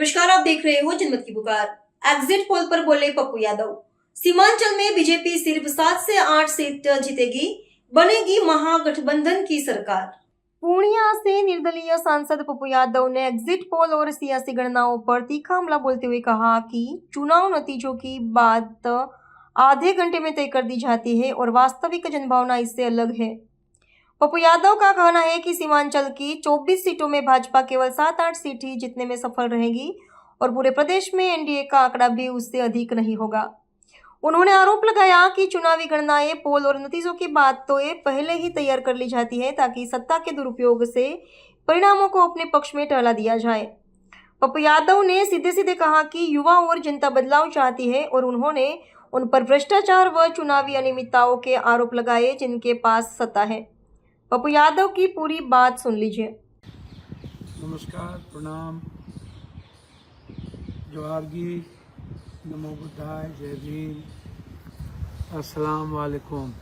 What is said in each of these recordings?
नमस्कार, आप देख रहे हो जनमत की पुकार। एग्जिट पोल पर बोले पप्पू यादव, सीमांचल में बीजेपी सिर्फ 7 से 8 सीट जीतेगी, बनेगी महागठबंधन की सरकार। पूर्णिया से निर्दलीय सांसद पप्पू यादव ने एग्जिट पोल और सियासी गणनाओं पर तीखा हमला बोलते हुए कहा कि चुनाव नतीजों की बात आधे घंटे में तय कर दी जाती है और वास्तविक जनभावना इससे अलग है। पप्पू यादव का कहना है कि सीमांचल की 24 सीटों में भाजपा केवल 7-8 सीट ही जीतने में सफल रहेगी और पूरे प्रदेश में एनडीए का आंकड़ा भी उससे अधिक नहीं होगा। उन्होंने आरोप लगाया कि चुनावी गणनाएं, पोल और नतीजों की बातें पहले ही तैयार कर ली जाती है ताकि सत्ता के दुरुपयोग से परिणामों को अपने पक्ष में टहला दिया जाए। पप्पू यादव ने सीधे सीधे कहा कि युवा और जनता बदलाव चाहती है और उन्होंने उन पर भ्रष्टाचार व चुनावी अनियमितताओं के आरोप लगाए जिनके पास सत्ता है। पप्पू यादव की पूरी बात सुन लीजिए। नमस्कार, प्रणाम, जोहारगी, नमो बुद्धाय, जय भीम, अस्सलाम वालेकुम।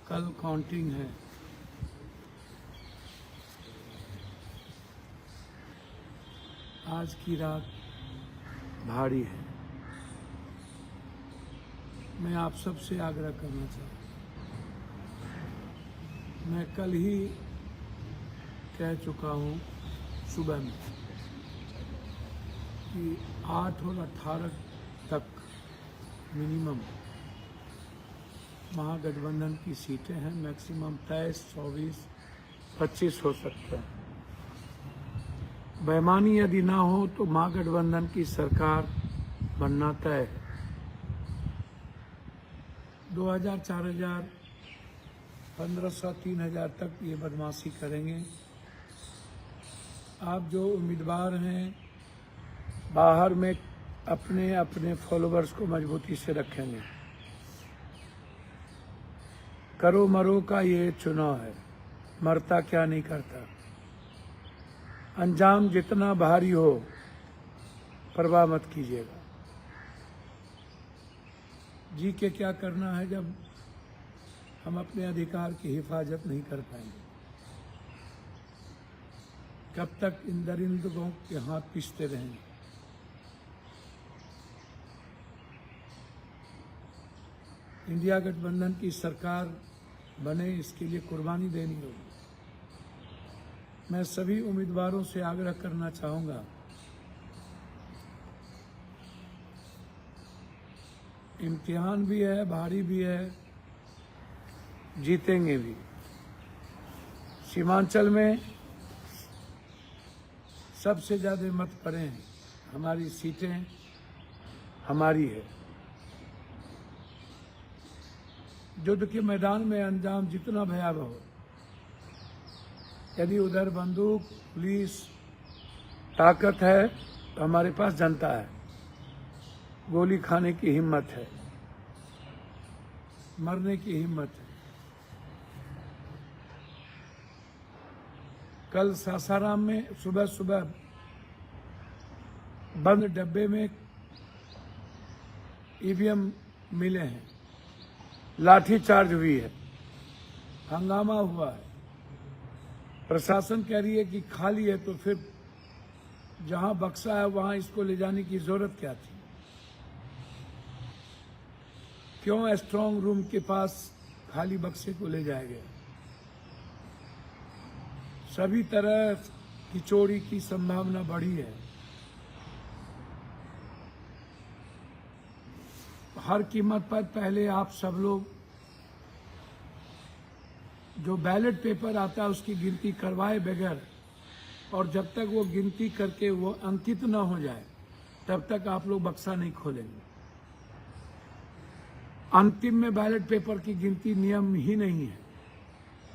कल काउंटिंग है। आज की रात भारी है। मैं आप सबसे आग्रह करना चाहता हूँ, मैं कल ही कह चुका हूँ सुबह में कि 8 और 18 तक मिनिमम महागठबंधन की सीटें हैं। मैक्सिमम 23, 24, 25 हो सकते हैं। बेईमानी यदि ना हो तो महागठबंधन की सरकार बनना तय है। 2000, 4000, 1500, 3000 तक ये बदमाशी करेंगे। आप जो उम्मीदवार हैं बाहर में अपने अपने फॉलोअर्स को मजबूती से रखेंगे। करो मरो का ये चुनाव है, मरता क्या नहीं करता। अंजाम जितना भारी हो परवाह मत कीजिएगा। जी के क्या करना है जब हम अपने अधिकार की हिफाजत नहीं कर पाएंगे। कब तक इन दरिंदों के हाथ पीसते रहेंगे। इंडिया गठबंधन की सरकार बने, इसके लिए कुर्बानी देनी होगी। मैं सभी उम्मीदवारों से आग्रह करना चाहूंगा, इम्तिहान भी है, भारी भी है, जीतेंगे भी। सीमांचल में सबसे ज्यादा मत पड़े हैं, हमारी सीटें हमारी है। युद्ध के मैदान में अंजाम जितना भयावह हो, यदि उधर बंदूक, पुलिस, ताकत है तो हमारे पास जनता है। गोली खाने की हिम्मत है, मरने की हिम्मत है। कल सासाराम में सुबह सुबह बंद डब्बे में ईवीएम मिले हैं, लाठीचार्ज हुई है, हंगामा हुआ है। प्रशासन कह रही है कि खाली है, तो फिर जहां बक्सा है वहां इसको ले जाने की जरूरत क्या थी? क्यों स्ट्रांग रूम के पास खाली बक्से को ले जाया गया? सभी तरह की चोरी की संभावना बढ़ी है। हर कीमत पर पहले आप सब लोग जो बैलेट पेपर आता है उसकी गिनती करवाए बगैर, और जब तक वो गिनती करके वो अंकित न हो जाए तब तक आप लोग बक्सा नहीं खोलेंगे। अंतिम में बैलेट पेपर की गिनती नियम ही नहीं है।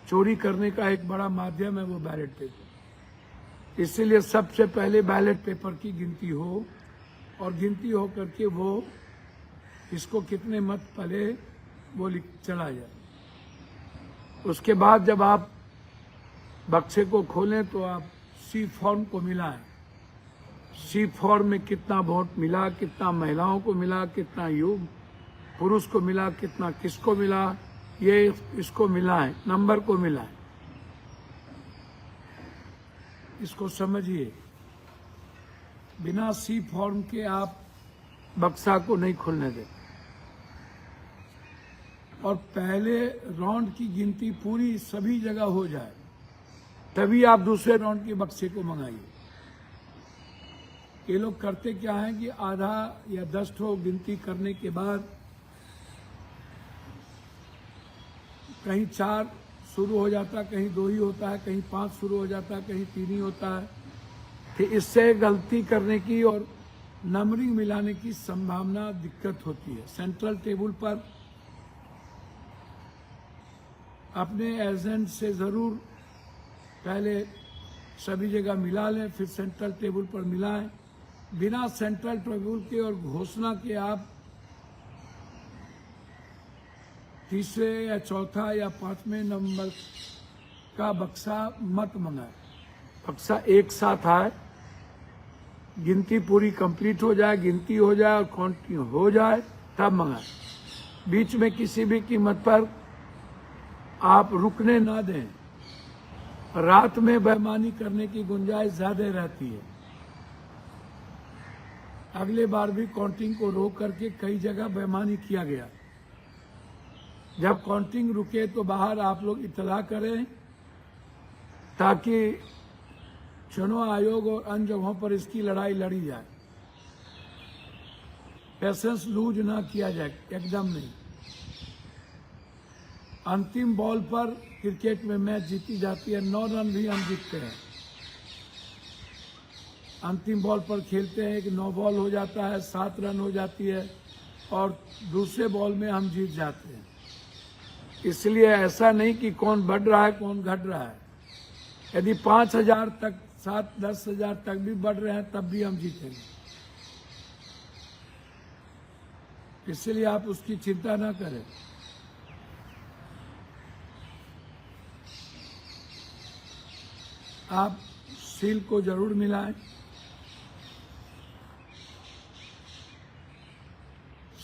चोरी करने का एक बड़ा माध्यम है वो बैलेट पेपर। इसीलिए सबसे पहले बैलेट पेपर की गिनती हो, और गिनती हो करके वो इसको कितने मत पड़े वो चला जाए। उसके बाद जब आप बक्से को खोलें तो आप सी फॉर्म को मिलाएं। सी फॉर्म में कितना वोट मिला, कितना महिलाओं को मिला, कितना युवा पुरुष को मिला, कितना किसको मिला, ये इसको मिलाएं, नंबर को मिलाएं। इसको समझिए। बिना सी फॉर्म के आप बक्सा को नहीं खुलने दें और पहले राउंड की गिनती पूरी सभी जगह हो जाए, तभी आप दूसरे राउंड के बक्से को मंगाइए। ये लोग करते क्या है कि आधा या 10 ठो गिनती करने के बाद कहीं 4 शुरू हो जाता है, कहीं 2 ही होता है, कहीं 5 शुरू हो जाता है, कहीं 3 ही होता है। तो इससे गलती करने की और नंबरिंग मिलाने की संभावना दिक्कत होती है। सेंट्रल टेबल पर अपने एजेंट से जरूर पहले सभी जगह मिला लें, फिर सेंट्रल टेबल पर मिलाएं। बिना सेंट्रल टेबल के और घोषणा के आप तीसरे या चौथा या 5वें नंबर का बक्सा मत मंगाए। बक्सा एक साथ आए, गिनती पूरी कंप्लीट हो जाए, गिनती हो जाए और काउंटिंग हो जाए, तब मंगाए। बीच में किसी भी कीमत पर आप रुकने ना दें। रात में बेईमानी करने की गुंजाइश ज्यादा रहती है। अगले बार भी काउंटिंग को रोक करके कई जगह बेईमानी किया गया। जब काउंटिंग रुके तो बाहर आप लोग इतला करें ताकि चुनाव आयोग और अन्य जगहों पर इसकी लड़ाई लड़ी जाए। पेशेंस लूज ना किया जाए, एकदम नहीं। अंतिम बॉल पर क्रिकेट में मैच जीती जाती है, 9 रन भी हम जीतते हैं। अंतिम बॉल पर खेलते हैं कि 9 बॉल हो जाता है, 7 रन हो जाती है और दूसरे बॉल में हम जीत जाते हैं। इसलिए ऐसा नहीं कि कौन बढ़ रहा है कौन घट रहा है। यदि 5,000 तक 7-10,000 तक भी बढ़ रहे हैं तब भी हम जीतेंगे। इसलिए आप उसकी चिंता ना करें। आप सील को जरूर मिलाएं।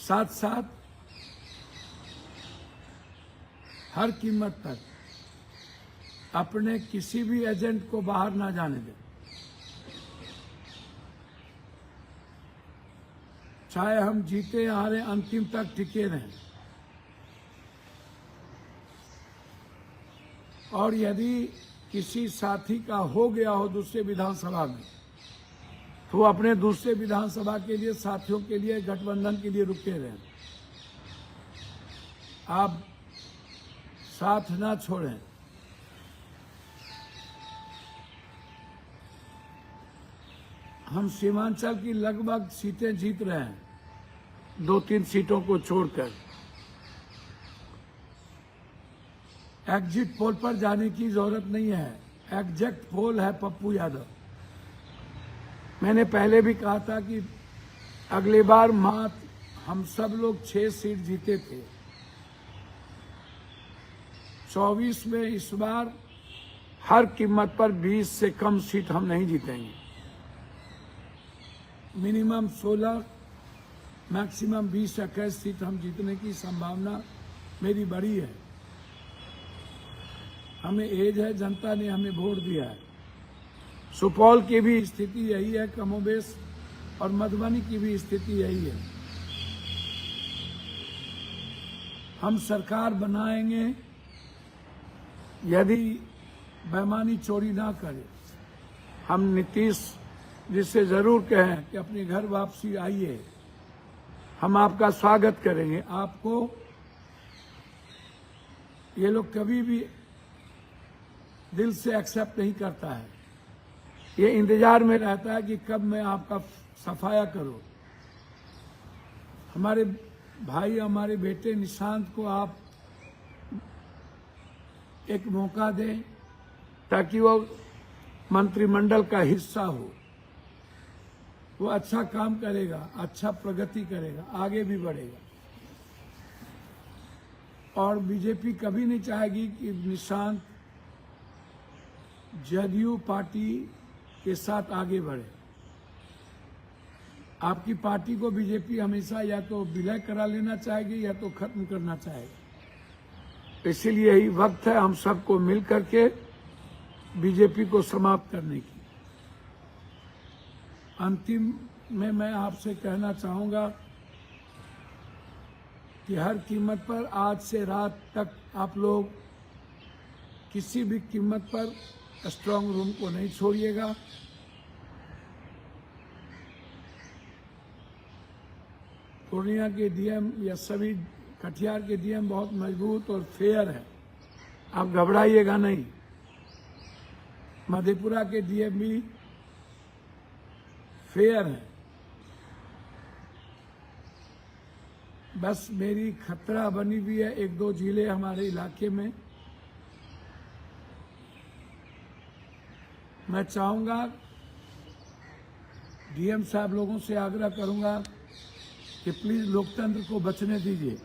साथ साथ हर कीमत पर अपने किसी भी एजेंट को बाहर ना जाने दें। चाहे हम जीते हारे, अंतिम तक टिके रहें। और यदि किसी साथी का हो गया हो दूसरे विधानसभा में, तो वो अपने दूसरे विधानसभा के लिए साथियों के लिए गठबंधन के लिए रुके रहें। आप साथ ना छोड़ें। हम सीमांचल की लगभग सीटें जीत रहे हैं, 2-3 सीटों को छोड़कर। एग्जिट पोल पर जाने की जरूरत नहीं है। एग्जैक्ट पोल है पप्पू यादव। मैंने पहले भी कहा था कि अगली बार हम सब लोग 6 सीट जीते थे 24 में। इस बार हर कीमत पर 20 से कम सीट हम नहीं जीतेंगे। मिनिमम 16, मैक्सिमम 20-21 सीट हम जीतने की संभावना मेरी बड़ी है। हमें एज है, जनता ने हमें वोट दिया है। सुपौल की भी स्थिति यही है कमोबेश, और मधुबनी की भी स्थिति यही है। हम सरकार बनाएंगे यदि बेईमानी चोरी ना करे। हम नीतीश जी से जरूर कहें कि अपने घर वापसी आइए, हम आपका स्वागत करेंगे। आपको ये लोग कभी भी दिल से एक्सेप्ट नहीं करता है। ये इंतजार में रहता है कि कब मैं आपका सफाया करूं। हमारे भाई, हमारे बेटे निशांत को आप एक मौका दें ताकि वो मंत्रिमंडल का हिस्सा हो। वो अच्छा काम करेगा, अच्छा प्रगति करेगा, आगे भी बढ़ेगा। और बीजेपी कभी नहीं चाहेगी कि निशांत जदयू पार्टी के साथ आगे बढ़े। आपकी पार्टी को बीजेपी हमेशा या तो विलय करा लेना चाहेगी या तो खत्म करना चाहेगी। इसीलिए यही वक्त है हम सबको मिल करके बीजेपी को समाप्त करने की। अंतिम में मैं आपसे कहना चाहूँगा कि हर कीमत पर आज से रात तक आप लोग किसी भी कीमत पर स्ट्रांग रूम को नहीं छोड़िएगा। पूर्णिया के डीएम या सभी कटिहार के डीएम बहुत मजबूत और फेयर है, आप घबराइएगा नहीं। मधेपुरा के डीएम भी फेयर है। बस मेरी खतरा बनी हुई है एक दो जिले हमारे इलाके में। मैं चाहूंगा, डीएम साहब लोगों से आग्रह करूंगा कि प्लीज लोकतंत्र को बचने दीजिए।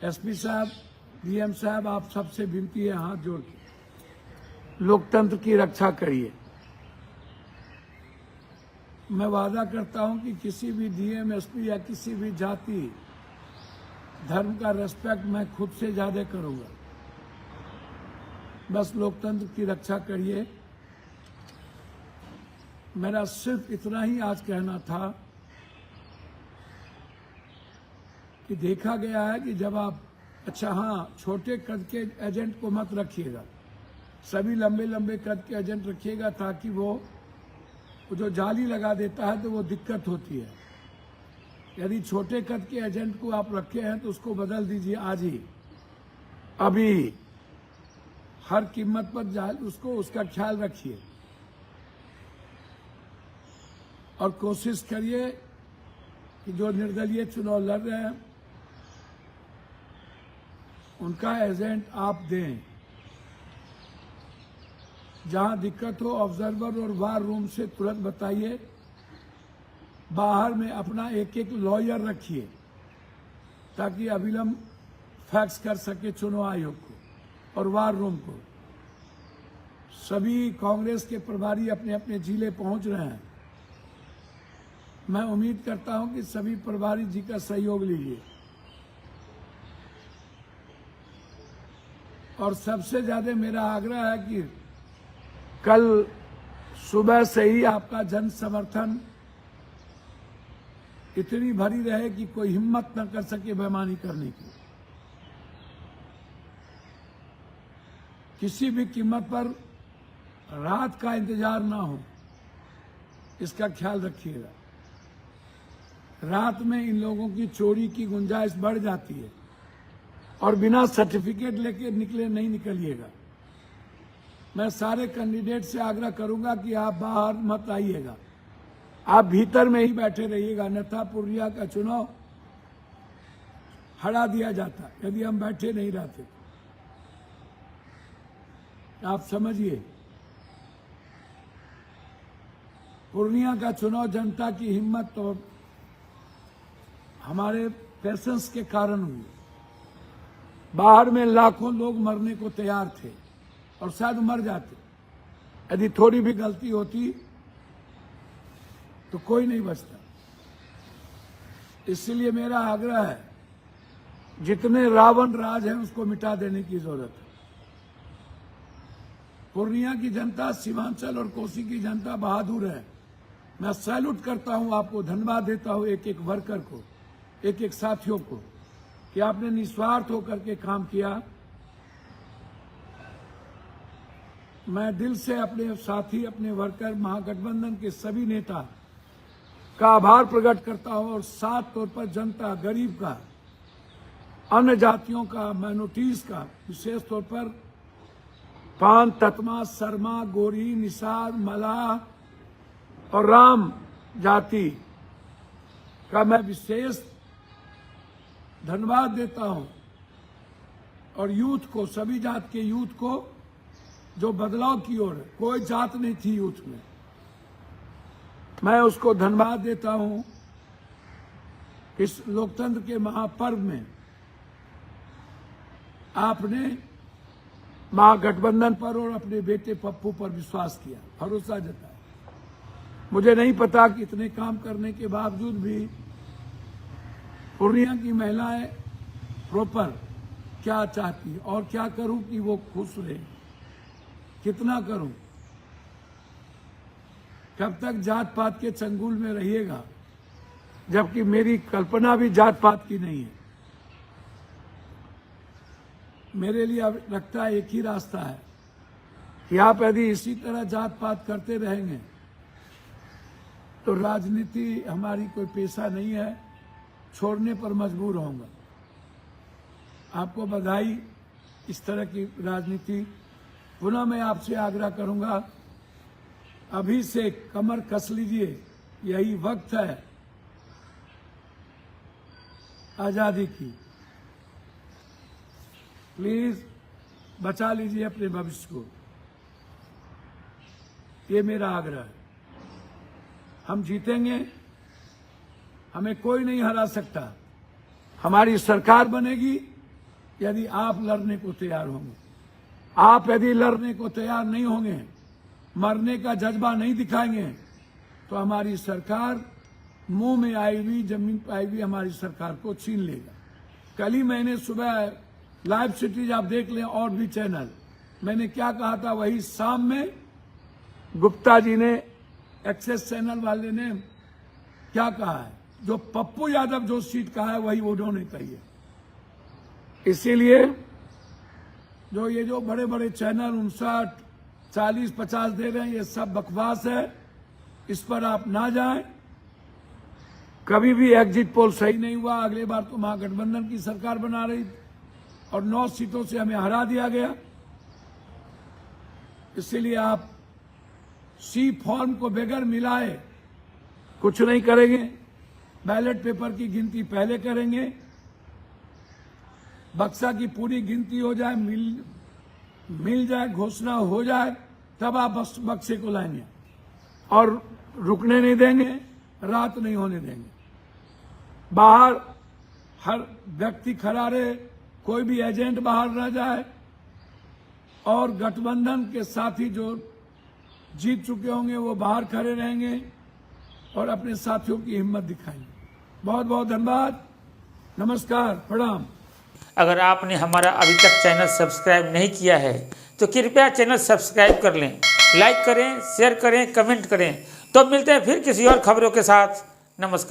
एसपी साहब, डीएम साहब, आप सबसे विनती है हाथ जोड़ के लोकतंत्र की रक्षा करिए। मैं वादा करता हूं कि किसी भी डीएम, एसपी या किसी भी जाति धर्म का रेस्पेक्ट मैं खुद से ज्यादा करूंगा। बस लोकतंत्र की रक्षा करिए। मेरा सिर्फ इतना ही आज कहना था कि देखा गया है कि जब आप, अच्छा हाँ, छोटे कद के एजेंट को मत रखिएगा, सभी लंबे लंबे कद के एजेंट रखिएगा, ताकि वो जो जाली लगा देता है तो वो दिक्कत होती है। यदि छोटे कद के एजेंट को आप रखे हैं तो उसको बदल दीजिए आज ही, अभी। हर कीमत पर उसको, उसका ख्याल रखिए और कोशिश करिए कि जो निर्दलीय चुनाव लड़ रहे हैं उनका एजेंट आप दें। जहां दिक्कत हो ऑब्जर्वर और वार रूम से तुरंत बताइए। बाहर में अपना एक एक लॉयर रखिए ताकि अविलंब फैक्स कर सके चुनाव आयोग को और वार रूम को। सभी कांग्रेस के प्रभारी अपने अपने जिले पहुंच रहे हैं। मैं उम्मीद करता हूं कि सभी प्रभारी जी का सहयोग लीजिए। और सबसे ज्यादा मेरा आग्रह है कि कल सुबह से ही आपका जन समर्थन इतनी भरी रहे कि कोई हिम्मत न कर सके बेईमानी करने की। किसी भी कीमत पर रात का इंतजार ना हो, इसका ख्याल रखिएगा। रात में इन लोगों की चोरी की गुंजाइश बढ़ जाती है और बिना सर्टिफिकेट लेके निकले नहीं निकलिएगा। मैं सारे कैंडिडेट से आग्रह करूंगा कि आप बाहर मत आइएगा, आप भीतर में ही बैठे रहिएगा, अन्यथा पूर्णिया का चुनाव हरा दिया जाता यदि हम बैठे नहीं रहते। आप समझिए, पूर्णिया का चुनाव जनता की हिम्मत और हमारे पेशेंस के कारण हुई। बाहर में लाखों लोग मरने को तैयार थे और शायद मर जाते। यदि थोड़ी भी गलती होती तो कोई नहीं बचता। इसलिए मेरा आग्रह है, जितने रावण राज हैं उसको मिटा देने की जरूरत है। पूर्णिया की जनता, सीमांचल और कोसी की जनता बहादुर है। मैं सैल्यूट करता हूं आपको, धन्यवाद देता हूं एक एक वर्कर को, एक एक साथियों को, कि आपने निस्वार्थ होकर के काम किया। मैं दिल से अपने साथी, अपने वर्कर, महागठबंधन के सभी नेता का आभार प्रकट करता हूं और साफ तौर पर जनता, गरीब का, अन्य जातियों का, माइनॉरिटीज का, विशेष तौर पर पान, ततमा, शर्मा, गोरी, निषाद, मलाह और राम जाति का मैं विशेष धन्यवाद देता हूं। और यूथ को, सभी जात के यूथ को जो बदलाव की ओर है, कोई जात नहीं थी यूथ में, मैं उसको धन्यवाद देता हूं। इस लोकतंत्र के महापर्व में आपने महागठबंधन पर और अपने बेटे पप्पू पर विश्वास किया, भरोसा जताया। मुझे नहीं पता कि इतने काम करने के बावजूद भी पूर्णिया की महिलाएं प्रॉपर क्या चाहती है और क्या करूं कि वो खुश रहे, कितना करूं। कब तक जात पात के चंगुल में रहिएगा, जबकि मेरी कल्पना भी जात पात की नहीं है। मेरे लिए अब लगता है एक ही रास्ता है कि आप यदि इसी तरह जात पात करते रहेंगे तो राजनीति हमारी कोई पेशा नहीं है, छोड़ने पर मजबूर होऊंगा। आपको बधाई इस तरह की राजनीति। पुनः मैं आपसे आग्रह करूंगा, अभी से कमर कस लीजिए, यही वक्त है आजादी की। प्लीज बचा लीजिए अपने भविष्य को, ये मेरा आग्रह है। हम जीतेंगे, हमें कोई नहीं हरा सकता। हमारी सरकार बनेगी यदि आप लड़ने को तैयार होंगे। आप यदि लड़ने को तैयार नहीं होंगे, मरने का जज्बा नहीं दिखाएंगे, तो हमारी सरकार मुंह में आई हुई, जमीन पर आई हुई हमारी सरकार को छीन लेगा। कल ही मैंने सुबह लाइव सिटीज आप देख लें और भी चैनल, मैंने क्या कहा था वही शाम में गुप्ता जी ने, एक्सेस चैनल वाले ने क्या कहा है, जो पप्पू यादव जो सीट कहा है वही उन्होंने कही है। इसीलिए जो बड़े बड़े चैनल 59, 40, 50 दे रहे हैं, ये सब बकवास है, इस पर आप ना जाएं। कभी भी एग्जिट पोल सही नहीं हुआ। अगले बार तो महागठबंधन की सरकार बना रही और 9 सीटों से हमें हरा दिया गया। इसीलिए आप सी फॉर्म को बगैर मिलाए कुछ नहीं करेंगे। बैलेट पेपर की गिनती पहले करेंगे, बक्सा की पूरी गिनती हो जाए, मिल जाए, घोषणा हो जाए, तब आप बक्से को लाएंगे और रुकने नहीं देंगे, रात नहीं होने देंगे। बाहर हर व्यक्ति खड़ा रहे, कोई भी एजेंट बाहर न जाए, और गठबंधन के साथी जो जीत चुके होंगे वो बाहर खड़े रहेंगे और अपने साथियों की हिम्मत दिखाएंगे। बहुत बहुत धन्यवाद, नमस्कार, प्रणाम। अगर आपने हमारा अभी तक चैनल सब्सक्राइब नहीं किया है तो कृपया चैनल सब्सक्राइब कर लें, लाइक करें, शेयर करें, कमेंट करें। तो मिलते हैं फिर किसी और खबरों के साथ। नमस्कार।